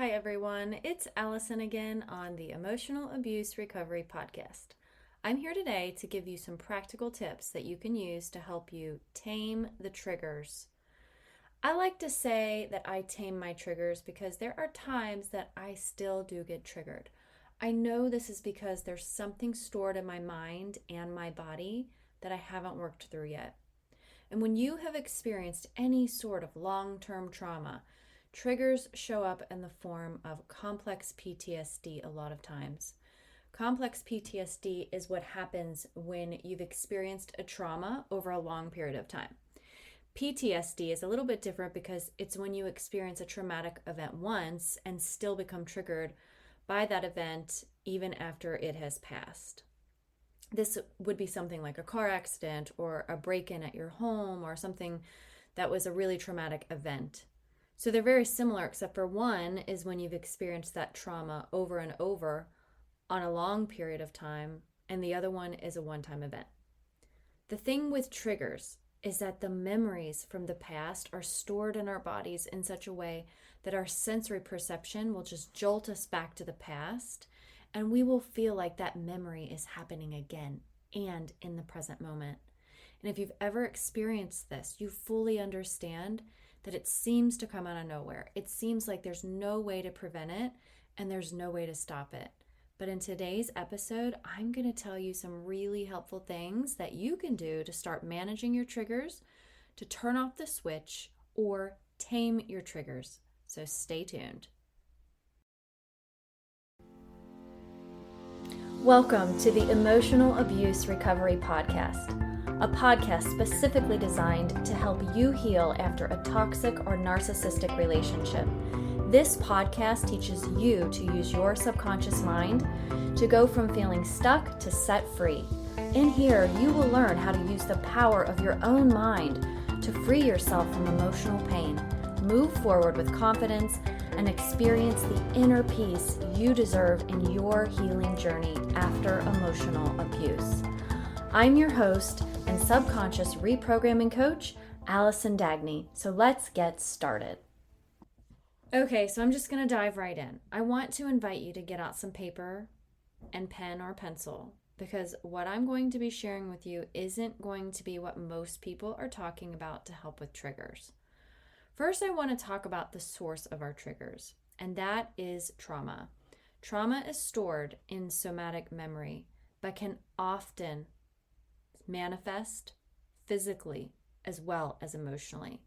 Hi everyone, it's Allison again on the Emotional Abuse Recovery Podcast. I'm here today to give you some practical tips that you can use to help you tame the triggers. I like to say that I tame my triggers because there are times that I still do get triggered. I know this is because there's something stored in my mind and my body that I haven't worked through yet. And when you have experienced any sort of long-term trauma, triggers show up in the form of complex PTSD a lot of times. Complex PTSD is what happens when you've experienced a trauma over a long period of time. PTSD is a little bit different because it's when you experience a traumatic event once and still become triggered by that event even after it has passed. This would be something like a car accident or a break-in at your home or something that was a really traumatic event. So they're very similar, except for one is when you've experienced that trauma over and over on a long period of time, and the other one is a one-time event. The thing with triggers is that the memories from the past are stored in our bodies in such a way that our sensory perception will just jolt us back to the past, and we will feel like that memory is happening again and in the present moment. And if you've ever experienced this, you fully understand that it seems to come out of nowhere. It seems like there's no way to prevent it and there's no way to stop it. But in today's episode, I'm going to tell you some really helpful things that you can do to start managing your triggers, to turn off the switch, or tame your triggers. So stay tuned. Welcome to the Emotional Abuse Recovery Podcast, a podcast specifically designed to help you heal after a toxic or narcissistic relationship. This podcast teaches you to use your subconscious mind to go from feeling stuck to set free. In here, you will learn how to use the power of your own mind to free yourself from emotional pain, move forward with confidence, and experience the inner peace you deserve in your healing journey after emotional abuse. I'm your host and subconscious reprogramming coach, Allison Dagney. So let's get started. Okay, so I'm just going to dive right in. I want to invite you to get out some paper and pen or pencil, because what I'm going to be sharing with you isn't going to be what most people are talking about to help with triggers. First, I want to talk about the source of our triggers, and that is trauma. Trauma is stored in somatic memory, but can often manifest physically as well as emotionally.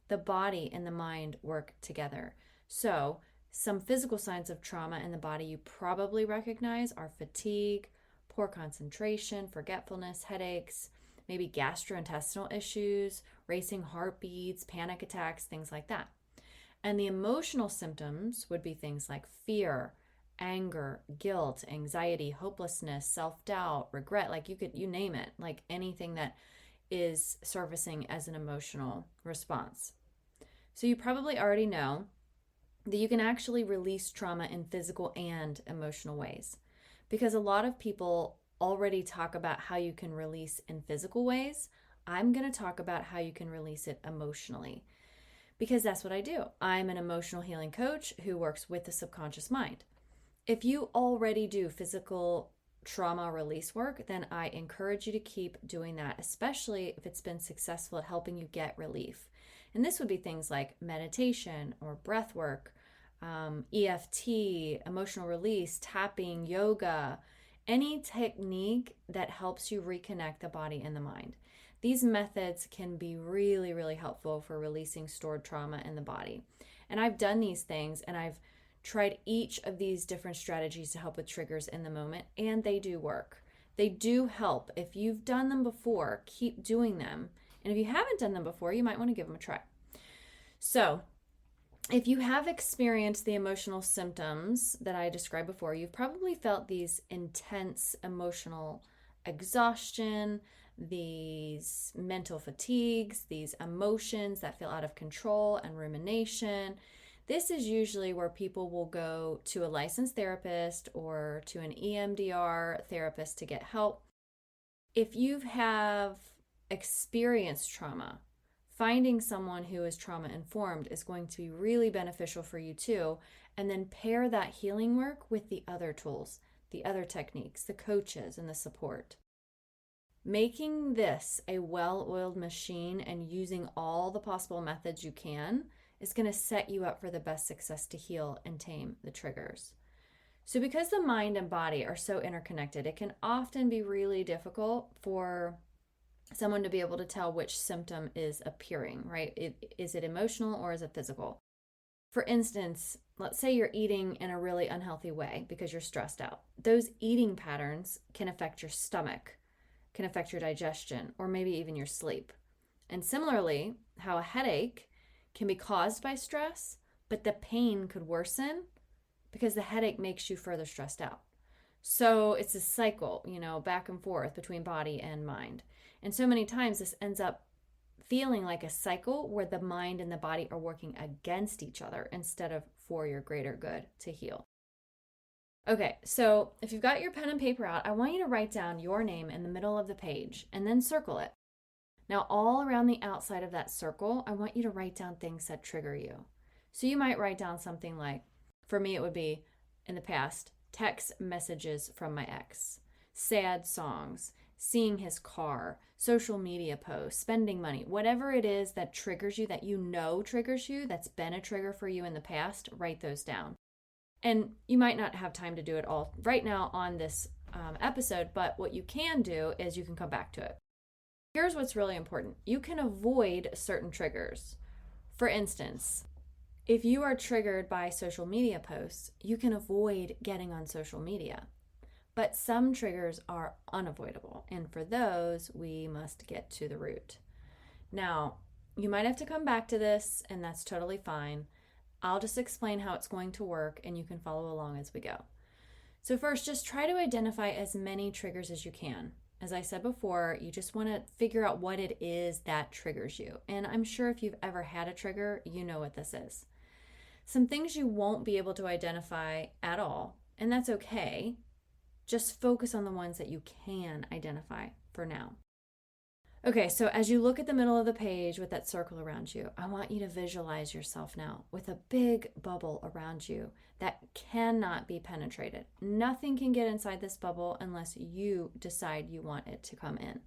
The body and the mind work together. So, some physical signs of trauma in the body you probably recognize are fatigue, poor concentration, forgetfulness, headaches, maybe gastrointestinal issues, racing heartbeats, panic attacks, things like that. And the emotional symptoms would be things like fear, anger, guilt, anxiety, hopelessness, self-doubt, regret, like you name it, like anything that is surfacing as an emotional response. So you probably already know that you can actually release trauma in physical and emotional ways, because a lot of people already talk about how you can release in physical ways. I'm going to talk about how you can release it emotionally, because that's what I do. I'm an emotional healing coach who works with the subconscious mind. If you already do physical trauma release work, then I encourage you to keep doing that, especially if it's been successful at helping you get relief. And this would be things like meditation or breath work, EFT, emotional release, tapping, yoga, any technique that helps you reconnect the body and the mind. These methods can be really, really helpful for releasing stored trauma in the body. And I've done these things, and I've tried each of these different strategies to help with triggers in the moment, and they do work. They do help. If you've done them before, keep doing them. And if you haven't done them before, you might want to give them a try. So, if you have experienced the emotional symptoms that I described before, you've probably felt these intense emotional exhaustion, these mental fatigues, these emotions that feel out of control, and rumination. This is usually where people will go to a licensed therapist or to an EMDR therapist to get help. If you have experienced trauma, Finding someone who is trauma informed is going to be really beneficial for you too. And then pair that healing work with the other tools, the other techniques, the coaches, and the support. Making this a well-oiled machine and using all the possible methods you can is going to set you up for the best success to heal and tame the triggers. So because the mind and body are so interconnected, it can often be really difficult for someone to be able to tell which symptom is appearing, right? Is it emotional or is it physical? For instance, let's say you're eating in a really unhealthy way because you're stressed out. Those eating patterns can affect your stomach, can affect your digestion, or maybe even your sleep. And similarly, how a headache can be caused by stress, but the pain could worsen because the headache makes you further stressed out. So it's a cycle, back and forth between body and mind. And so many times this ends up feeling like a cycle where the mind and the body are working against each other instead of for your greater good to heal. Okay, so if you've got your pen and paper out, I want you to write down your name in the middle of the page and then circle it. Now, all around the outside of that circle, I want you to write down things that trigger you. So you might write down something like, for me, it would be, in the past, text messages from my ex, sad songs, seeing his car, social media posts, spending money, whatever it is that triggers you, that triggers you, that's been a trigger for you in the past, write those down. And you might not have time to do it all right now on this episode, but what you can do is you can come back to it. Here's what's really important. You can avoid certain triggers. For instance, if you are triggered by social media posts, you can avoid getting on social media. But some triggers are unavoidable, and for those, we must get to the root. Now, you might have to come back to this, and that's totally fine. I'll just explain how it's going to work, and you can follow along as we go. So first, just try to identify as many triggers as you can. As I said before, you just want to figure out what it is that triggers you. And I'm sure if you've ever had a trigger, you know what this is. Some things you won't be able to identify at all, and that's okay. Just focus on the ones that you can identify for now. Okay, so as you look at the middle of the page with that circle around you, I want you to visualize yourself now with a big bubble around you that cannot be penetrated. Nothing can get inside this bubble unless you decide you want it to come in.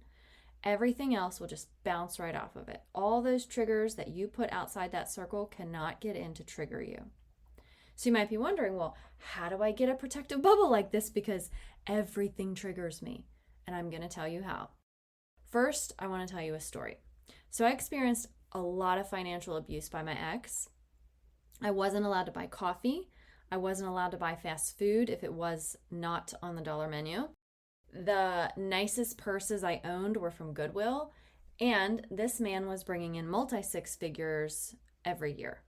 Everything else will just bounce right off of it. All those triggers that you put outside that circle cannot get in to trigger you. So you might be wondering, well, how do I get a protective bubble like this? Because everything triggers me. And I'm going to tell you how. First, I want to tell you a story. So I experienced a lot of financial abuse by my ex. I wasn't allowed to buy coffee. I wasn't allowed to buy fast food if it was not on the dollar menu. The nicest purses I owned were from Goodwill. And this man was bringing in multi-six figures every year.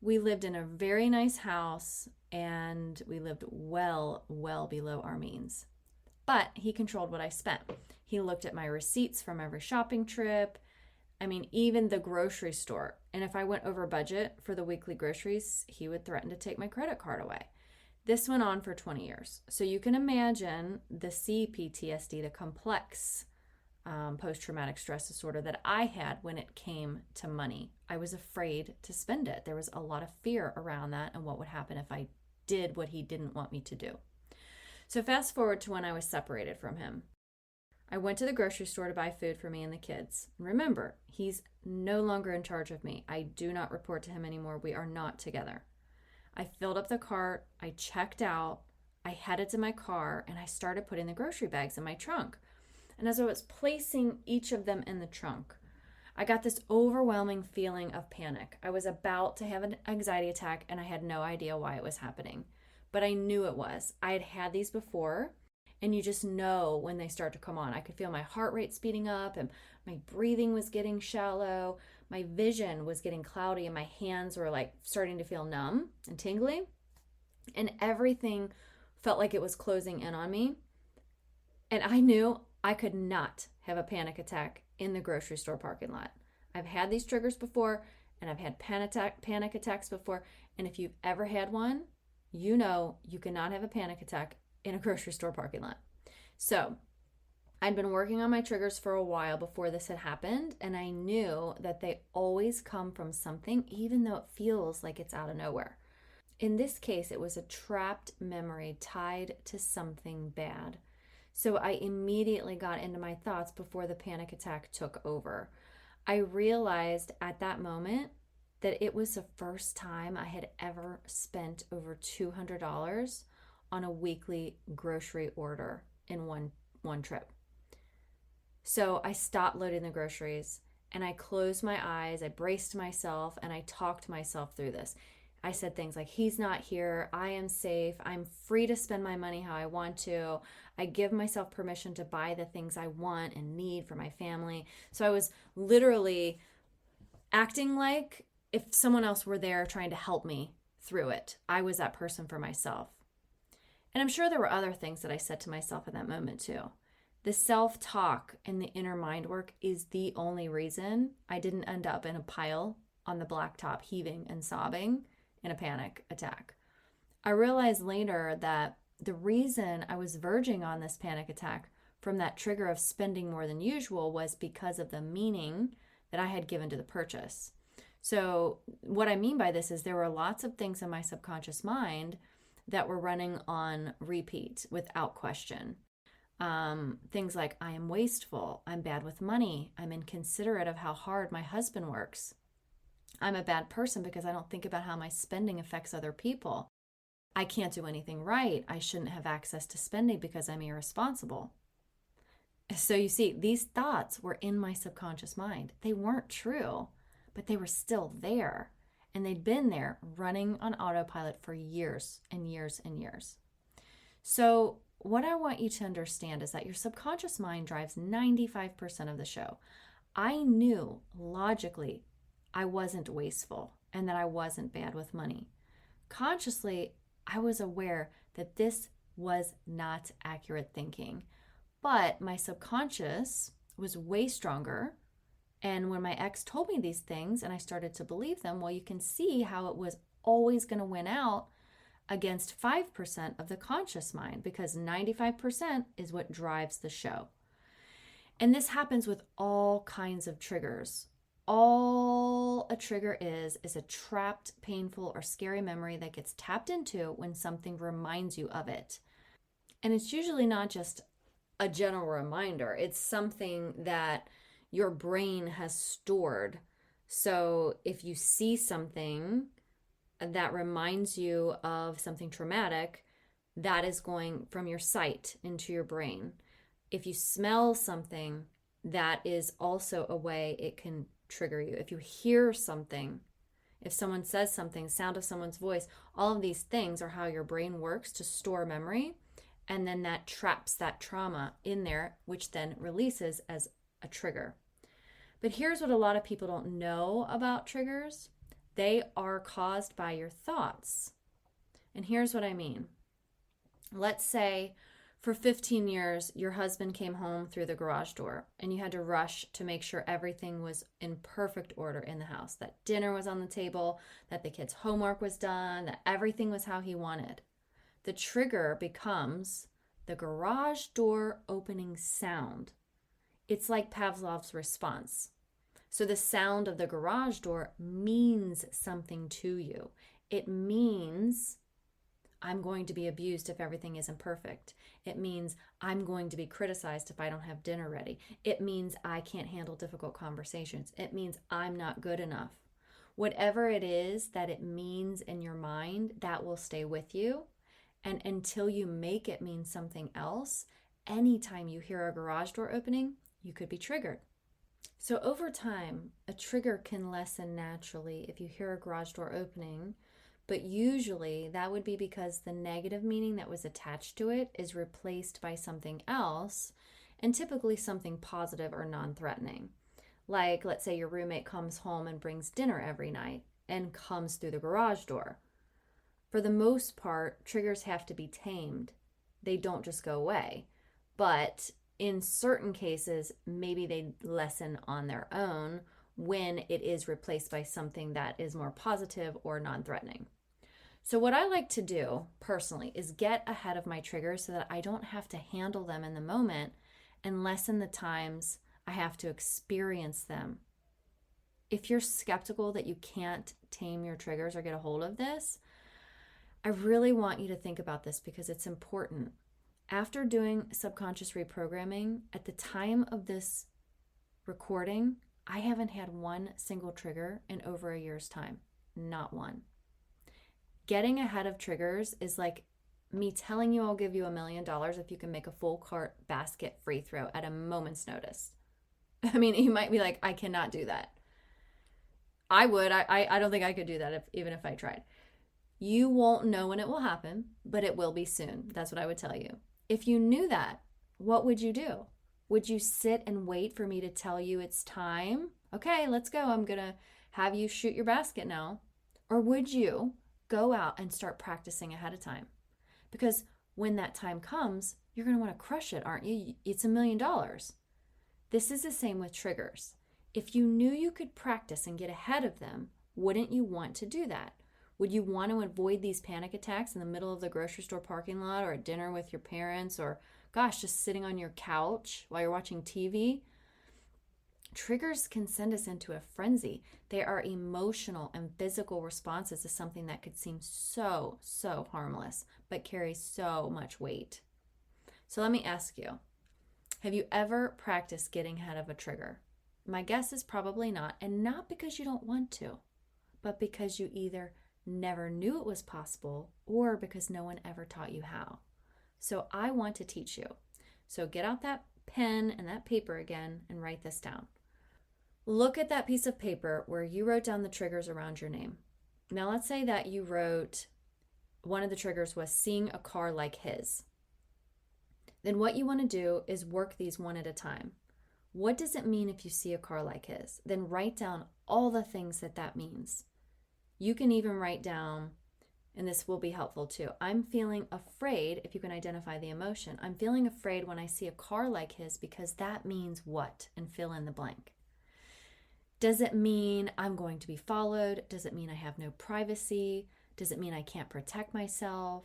We lived in a very nice house and we lived well below our means. But he controlled what I spent. He looked at my receipts from every shopping trip. I mean, even the grocery store. And if I went over budget for the weekly groceries, he would threaten to take my credit card away. This went on for 20 years. So you can imagine the CPTSD, the complex post-traumatic stress disorder that I had when it came to money. I was afraid to spend it. There was a lot of fear around that and what would happen if I did what he didn't want me to do. So fast forward to when I was separated from him. I went to the grocery store to buy food for me and the kids. Remember, he's no longer in charge of me. I do not report to him anymore. We are not together. I filled up the cart. I checked out. I headed to my car and I started putting the grocery bags in my trunk. And as I was placing each of them in the trunk, I got this overwhelming feeling of panic. I was about to have an anxiety attack and I had no idea why it was happening. But I knew it was. I had had these before, and you just know when they start to come on. I could feel my heart rate speeding up and my breathing was getting shallow. My vision was getting cloudy and my hands were like starting to feel numb and tingly. And everything felt like it was closing in on me. And I knew I could not have a panic attack in the grocery store parking lot. I've had these triggers before and I've had panic attacks before. And if you've ever had one, you know you cannot have a panic attack in a grocery store parking lot. So I'd been working on my triggers for a while before this had happened, and I knew that they always come from something, even though it feels like it's out of nowhere. In this case, it was a trapped memory tied to something bad. So I immediately got into my thoughts before the panic attack took over. I realized at that moment that it was the first time I had ever spent over $200 on a weekly grocery order in one trip. So I stopped loading the groceries and I closed my eyes, I braced myself, and I talked myself through this. I said things like, he's not here, I am safe, I'm free to spend my money how I want to. I give myself permission to buy the things I want and need for my family. So I was literally acting like if someone else were there trying to help me through it. I was that person for myself. And I'm sure there were other things that I said to myself in that moment too. The self-talk and the inner mind work is the only reason I didn't end up in a pile on the blacktop heaving and sobbing in a panic attack. I realized later that the reason I was verging on this panic attack from that trigger of spending more than usual was because of the meaning that I had given to the purchase. So what I mean by this is there were lots of things in my subconscious mind that were running on repeat without question. Things like, I am wasteful, I'm bad with money, I'm inconsiderate of how hard my husband works. I'm a bad person because I don't think about how my spending affects other people. I can't do anything right. I shouldn't have access to spending because I'm irresponsible. So you see, these thoughts were in my subconscious mind. They weren't true, but they were still there. And they'd been there running on autopilot for years and years and years. So what I want you to understand is that your subconscious mind drives 95% of the show. I knew logically I wasn't wasteful and that I wasn't bad with money. Consciously, I was aware that this was not accurate thinking, but my subconscious was way stronger. And when my ex told me these things and I started to believe them, well, you can see how it was always going to win out against 5% of the conscious mind, because 95% is what drives the show. And this happens with all kinds of triggers. All a trigger is a trapped, painful, or scary memory that gets tapped into when something reminds you of it. And it's usually not just a general reminder. It's something that your brain has stored. So if you see something that reminds you of something traumatic, that is going from your sight into your brain. If you smell something, that is also a way it can trigger you. If you hear something, if someone says something, sound of someone's voice, all of these things are how your brain works to store memory. And then that traps that trauma in there, which then releases as a trigger. But here's what a lot of people don't know about triggers. They are caused by your thoughts. And here's what I mean. Let's say for 15 years, your husband came home through the garage door and you had to rush to make sure everything was in perfect order in the house, that dinner was on the table, that the kids' homework was done, that everything was how he wanted. The trigger becomes the garage door opening sound. It's like Pavlov's response. So the sound of the garage door means something to you. It means I'm going to be abused if everything isn't perfect. It means I'm going to be criticized if I don't have dinner ready. It means I can't handle difficult conversations. It means I'm not good enough. Whatever it is that it means in your mind, that will stay with you. And until you make it mean something else, anytime you hear a garage door opening, you could be triggered. So over time, a trigger can lessen naturally if you hear a garage door opening, but usually that would be because the negative meaning that was attached to it is replaced by something else, and typically something positive or non-threatening. Like, let's say your roommate comes home and brings dinner every night and comes through the garage door. For the most part, triggers have to be tamed. They don't just go away. But in certain cases, maybe they lessen on their own when it is replaced by something that is more positive or non-threatening. So what I like to do personally is get ahead of my triggers so that I don't have to handle them in the moment and lessen the times I have to experience them. If you're skeptical that you can't tame your triggers or get a hold of this, I really want you to think about this because it's important. After doing subconscious reprogramming, at the time of this recording, I haven't had one single trigger in over a year's time. Not one. Getting ahead of triggers is like me telling you I'll give you $1 million if you can make a full cart basket free throw at a moment's notice. I mean, you might be like, I cannot do that. I would. I don't think I could do that even if I tried. You won't know when it will happen, but it will be soon. That's what I would tell you. If you knew that, what would you do? Would you sit and wait for me to tell you it's time? Okay, let's go. I'm going to have you shoot your basket now. Or would you go out and start practicing ahead of time? Because when that time comes, you're going to want to crush it, aren't you? It's $1 million. This is the same with triggers. If you knew you could practice and get ahead of them, wouldn't you want to do that? Would you want to avoid these panic attacks in the middle of the grocery store parking lot or at dinner with your parents or, gosh, just sitting on your couch while you're watching TV? Triggers can send us into a frenzy. They are emotional and physical responses to something that could seem so harmless, but carry so much weight. So let me ask you, have you ever practiced getting ahead of a trigger? My guess is probably not, and not because you don't want to, but because you either never knew it was possible or because no one ever taught you how. So I want to teach you. So get out that pen and that paper again and write this down. Look at that piece of paper where you wrote down the triggers around your name. Now let's say that you wrote, one of the triggers was seeing a car like his. Then what you want to do is work these one at a time. What does it mean if you see a car like his? Then write down all the things that means. You can even write down, and this will be helpful too, I'm feeling afraid, if you can identify the emotion. I'm feeling afraid when I see a car like his because that means what? And fill in the blank. Does it mean I'm going to be followed? Does it mean I have no privacy? Does it mean I can't protect myself?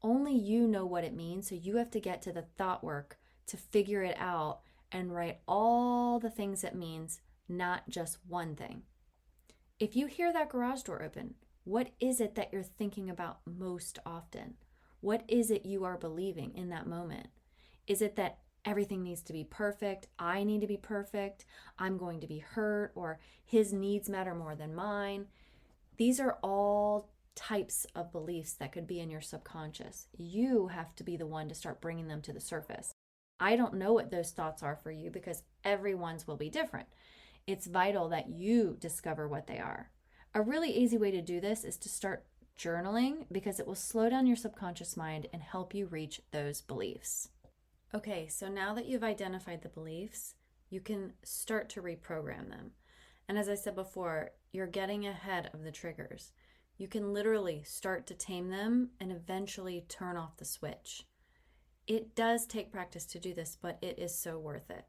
Only you know what it means, so you have to get to the thought work to figure it out and write all the things it means, not just one thing. If you hear that garage door open, what is it that you're thinking about most often? What is it you are believing in that moment? Is it that everything needs to be perfect? I need to be perfect. I'm going to be hurt, or his needs matter more than mine. These are all types of beliefs that could be in your subconscious. You have to be the one to start bringing them to the surface. I don't know what those thoughts are for you because everyone's will be different. It's vital that you discover what they are. A really easy way to do this is to start journaling because it will slow down your subconscious mind and help you reach those beliefs. Okay, so now that you've identified the beliefs, you can start to reprogram them. And as I said before, you're getting ahead of the triggers. You can literally start to tame them and eventually turn off the switch. It does take practice to do this, but it is so worth it.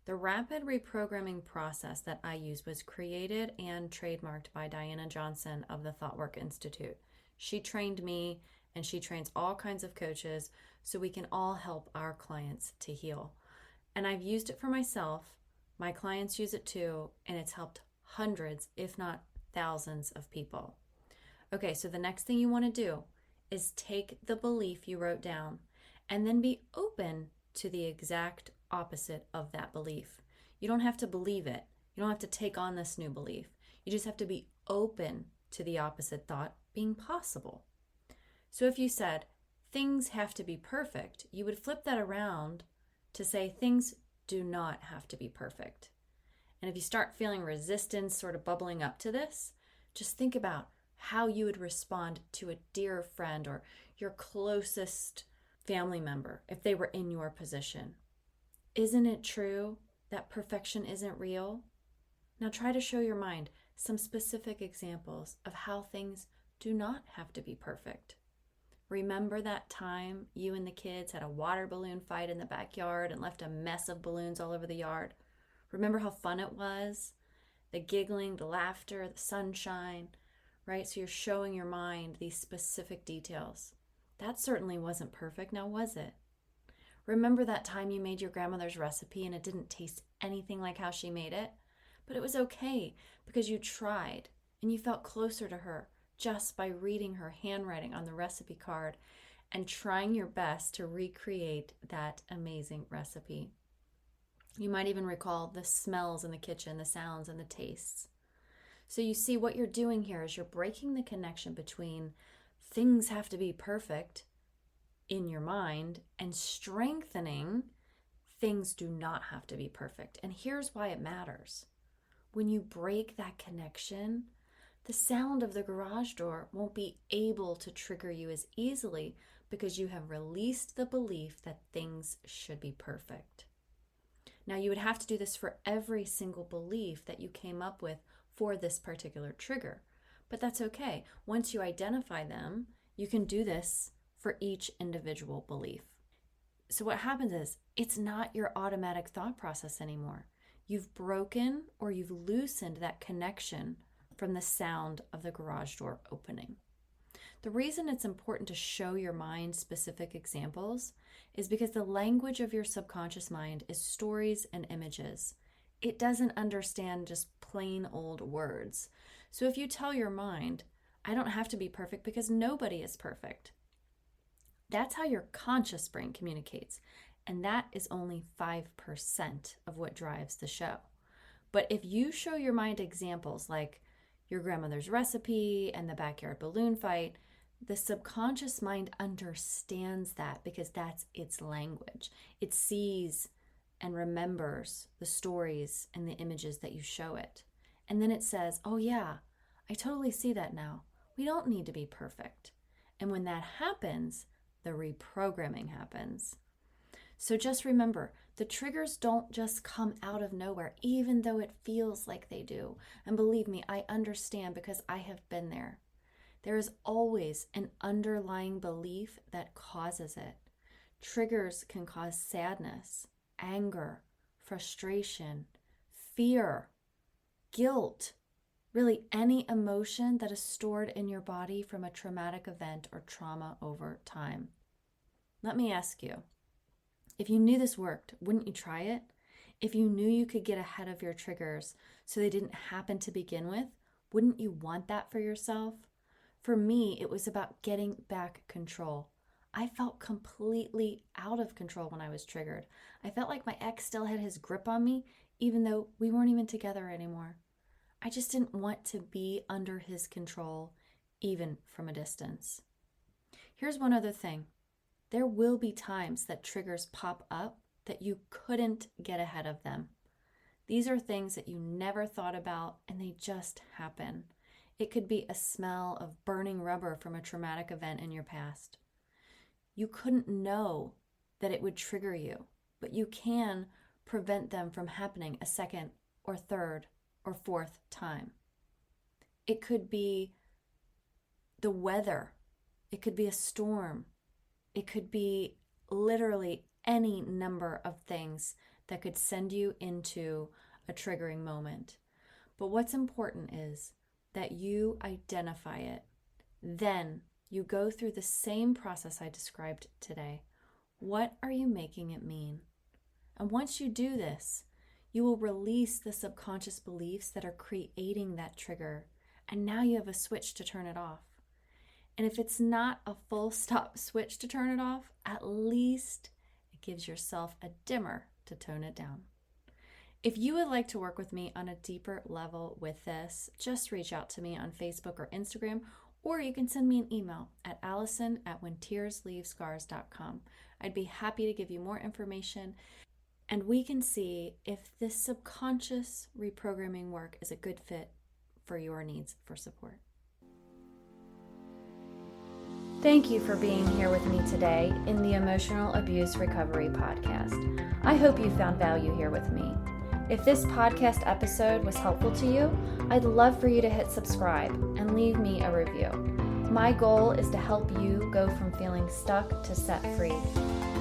The rapid reprogramming process that I use was created and trademarked by Dianah Johnson of the ThoughtWork Institute. She trained me and she trains all kinds of coaches so we can all help our clients to heal. And I've used it for myself. My clients use it too, and it's helped hundreds, if not thousands of people. Okay, so the next thing you want to do is take the belief you wrote down and then be open to the exact opposite of that belief. You don't have to believe it. You don't have to take on this new belief. You just have to be open to the opposite thought being possible. So if you said, things have to be perfect, you would flip that around to say, things do not have to be perfect. And if you start feeling resistance sort of bubbling up to this, just think about how you would respond to a dear friend or your closest family member if they were in your position. Isn't it true that perfection isn't real? Now try to show your mind some specific examples of how things do not have to be perfect. Remember that time you and the kids had a water balloon fight in the backyard and left a mess of balloons all over the yard? Remember how fun it was? The giggling, the laughter, the sunshine, right? So you're showing your mind these specific details. That certainly wasn't perfect, now was it? Remember that time you made your grandmother's recipe and it didn't taste anything like how she made it? But it was okay because you tried and you felt closer to her just by reading her handwriting on the recipe card and trying your best to recreate that amazing recipe. You might even recall the smells in the kitchen, the sounds and the tastes. So you see, what you're doing here is you're breaking the connection between things have to be perfect in your mind and strengthening things do not have to be perfect. And here's why it matters. When you break that connection, the sound of the garage door won't be able to trigger you as easily because you have released the belief that things should be perfect. Now, you would have to do this for every single belief that you came up with for this particular trigger, but that's okay. Once you identify them, you can do this for each individual belief. So what happens is it's not your automatic thought process anymore. You've broken or you've loosened that connection from the sound of the garage door opening. The reason it's important to show your mind specific examples is because the language of your subconscious mind is stories and images. It doesn't understand just plain old words. So if you tell your mind, I don't have to be perfect because nobody is perfect, that's how your conscious brain communicates. And that is only 5% of what drives the show. But if you show your mind examples like your grandmother's recipe and the backyard balloon fight, the subconscious mind understands that because that's its language. It sees and remembers the stories and the images that you show it. And then it says, oh yeah, I totally see that now. We don't need to be perfect. And when that happens, the reprogramming happens. So just remember, the triggers don't just come out of nowhere, even though it feels like they do. And believe me, I understand because I have been there. There is always an underlying belief that causes it. Triggers can cause sadness, anger, frustration, fear, guilt, really any emotion that is stored in your body from a traumatic event or trauma over time. Let me ask you, if you knew this worked, wouldn't you try it? If you knew you could get ahead of your triggers so they didn't happen to begin with, wouldn't you want that for yourself? For me, it was about getting back control. I felt completely out of control when I was triggered. I felt like my ex still had his grip on me, even though we weren't even together anymore. I just didn't want to be under his control, even from a distance. Here's one other thing. There will be times that triggers pop up that you couldn't get ahead of them. These are things that you never thought about and they just happen. It could be a smell of burning rubber from a traumatic event in your past. You couldn't know that it would trigger you, but you can prevent them from happening a second or third or fourth time. It could be the weather. It could be a storm. It could be literally any number of things that could send you into a triggering moment. But what's important is that you identify it. Then you go through the same process I described today. What are you making it mean? And once you do this, you will release the subconscious beliefs that are creating that trigger. And now you have a switch to turn it off. And if it's not a full stop switch to turn it off, at least it gives yourself a dimmer to tone it down. If you would like to work with me on a deeper level with this, just reach out to me on Facebook or Instagram, or you can send me an email at allison@whentearsleavescars.com. I'd be happy to give you more information, and we can see if this subconscious reprogramming work is a good fit for your needs for support. Thank you for being here with me today in the Emotional Abuse Recovery Podcast. I hope you found value here with me. If this podcast episode was helpful to you, I'd love for you to hit subscribe and leave me a review. My goal is to help you go from feeling stuck to set free.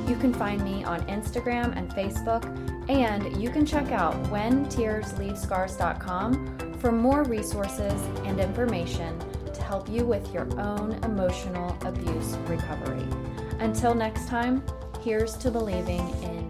You can find me on Instagram and Facebook, and you can check out whentearsleavescars.com for more resources and information to help you with your own emotional abuse recovery. Until next time, Here's to believing in